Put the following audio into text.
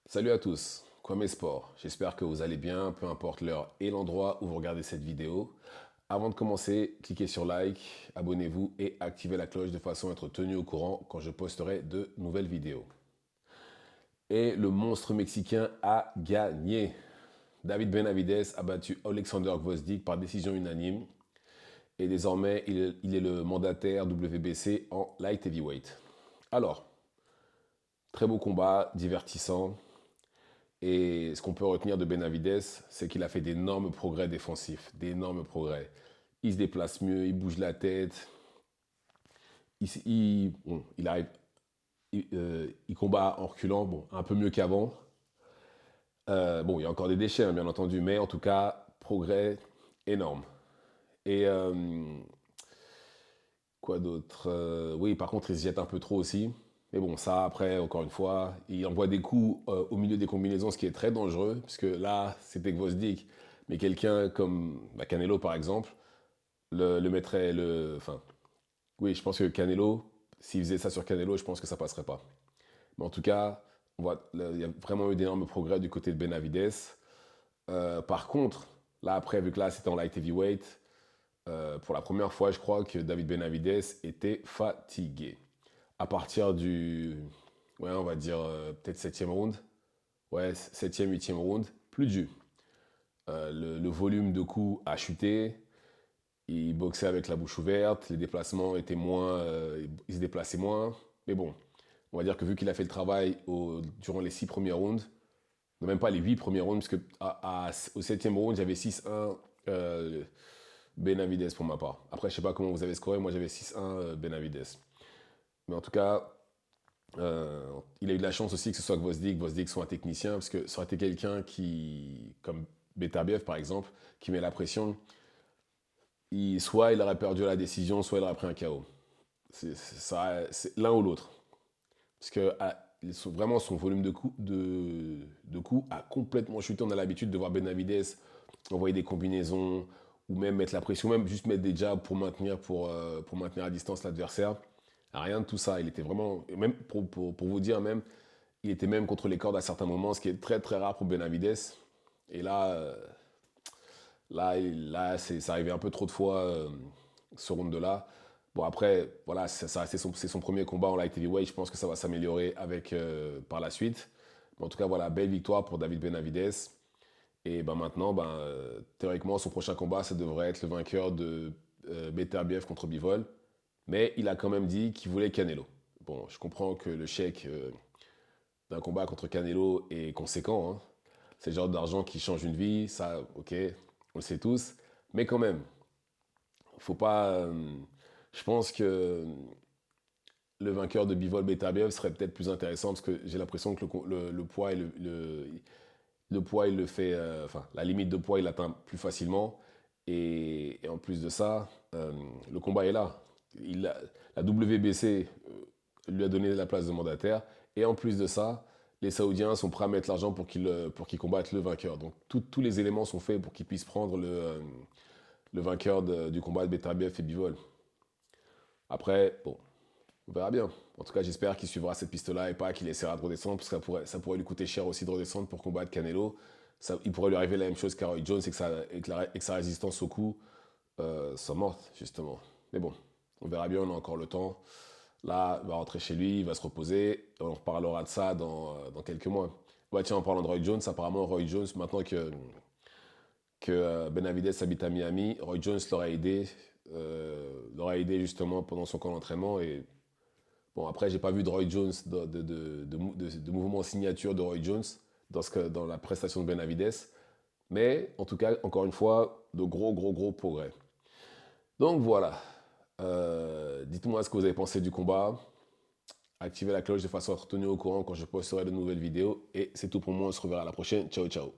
Salut à tous, Kwame Sport. J'espère que vous allez bien, peu importe l'heure et l'endroit où vous regardez cette vidéo. Avant de commencer, cliquez sur like, abonnez-vous et activez la cloche de façon à être tenu au courant quand je posterai de nouvelles vidéos. Et le monstre mexicain a gagné. David Benavidez a battu Alexander Gvozdyk par décision unanime et désormais il est le mandataire WBC en light heavyweight. Alors, très beau combat, divertissant. Et ce qu'on peut retenir de Benavidez, c'est qu'il a fait d'énormes progrès défensifs, d'énormes progrès. Il se déplace mieux, il bouge la tête, il arrive, il combat en reculant, bon, un peu mieux qu'avant. Bon, il y a encore des déchets, hein, bien entendu, mais en tout cas, progrès énorme. Et quoi d'autre? Oui, par contre, il se jette un peu trop aussi. Mais bon, ça, après, encore une fois, il envoie des coups au milieu des combinaisons, ce qui est très dangereux, puisque là, c'était Gvozdyk. Mais quelqu'un comme Canelo, par exemple, le mettrait Enfin, oui, je pense que Canelo, s'il faisait ça sur Canelo, je pense que ça passerait pas. Mais en tout cas, là, il y a vraiment eu d'énormes progrès du côté de Benavidez. Par contre, là, après, vu que là, c'était en light heavyweight, pour la première fois, je crois que David Benavidez était fatigué. À partir du, ouais, on va dire peut-être septième round, ouais, septième, huitième round, plus de jus. Le volume de coups a chuté, il boxait avec la bouche ouverte, les déplacements étaient moins, il se déplaçait moins. Mais bon, on va dire que vu qu'il a fait le travail durant les 6 premiers rounds, non même pas les 8 premiers rounds, parce que au septième round, j'avais 6-1 Benavidez pour ma part. Après, je sais pas comment vous avez scoré, moi j'avais 6-1 Benavidez. Mais en tout cas, il a eu de la chance aussi que ce soit Gvozdyk soit un technicien, parce que ça aurait été quelqu'un qui, comme Beterbiev par exemple, qui met la pression, soit il aurait perdu la décision, soit il aurait pris un KO. C'est l'un ou l'autre. Parce que vraiment son volume de coups a complètement chuté. On a l'habitude de voir Benavidez envoyer des combinaisons ou même mettre la pression, même juste mettre des jabs pour maintenir à distance l'adversaire. Rien de tout ça. Il était vraiment, même pour vous dire même, il était même contre les cordes à certains moments, ce qui est très très rare pour Benavidez. Et là, ça arrivait un peu trop de fois, ce round-là. Bon, après, voilà, c'est son premier combat en light heavyweight. Je pense que ça va s'améliorer par la suite. Mais en tout cas, voilà, belle victoire pour David Benavidez. Et ben maintenant, théoriquement, son prochain combat, ça devrait être le vainqueur de Beterbiev contre Bivol. Mais il a quand même dit qu'il voulait Canelo. Bon, je comprends que le chèque d'un combat contre Canelo est conséquent, hein. C'est le genre d'argent qui change une vie, ça, ok, on le sait tous. Mais quand même, faut pas. Je pense que le vainqueur de Bivol Beterbiev serait peut-être plus intéressant parce que j'ai l'impression que le poids le poids, il le fait. Enfin, la limite de poids, il atteint plus facilement. Et en plus de ça, le combat est là. La WBC lui a donné la place de mandataire. Et en plus de ça, les Saoudiens sont prêts à mettre l'argent pour qu'il combatte le vainqueur. Donc tous les éléments sont faits pour qu'il puisse prendre le vainqueur du combat de Beterbiev et Bivol. Après, bon, on verra bien. En tout cas, j'espère qu'il suivra cette piste-là et pas qu'il essaiera de redescendre, parce que ça pourrait lui coûter cher aussi de redescendre pour combattre Canelo. Il pourrait lui arriver la même chose qu'à Roy Jones et que sa résistance au coup soit morte, justement. Mais bon, on verra bien, on a encore le temps. Là, il va rentrer chez lui, il va se reposer. On reparlera de ça dans quelques mois. Ouais, tiens, en parlant de Roy Jones, apparemment, Roy Jones, maintenant que Benavidez habite à Miami, Roy Jones l'aurait aidé justement pendant son camp d'entraînement. Et bon, après, j'ai pas vu de Roy Jones, de mouvement signature de Roy Jones dans la prestation de Benavidez. Mais en tout cas, encore une fois, de gros, gros, gros progrès. Donc voilà. Dites-moi ce que vous avez pensé du combat. Activez la cloche de façon à être tenu au courant quand je posterai de nouvelles vidéos. Et c'est tout pour moi. On se reverra à la prochaine. Ciao, ciao.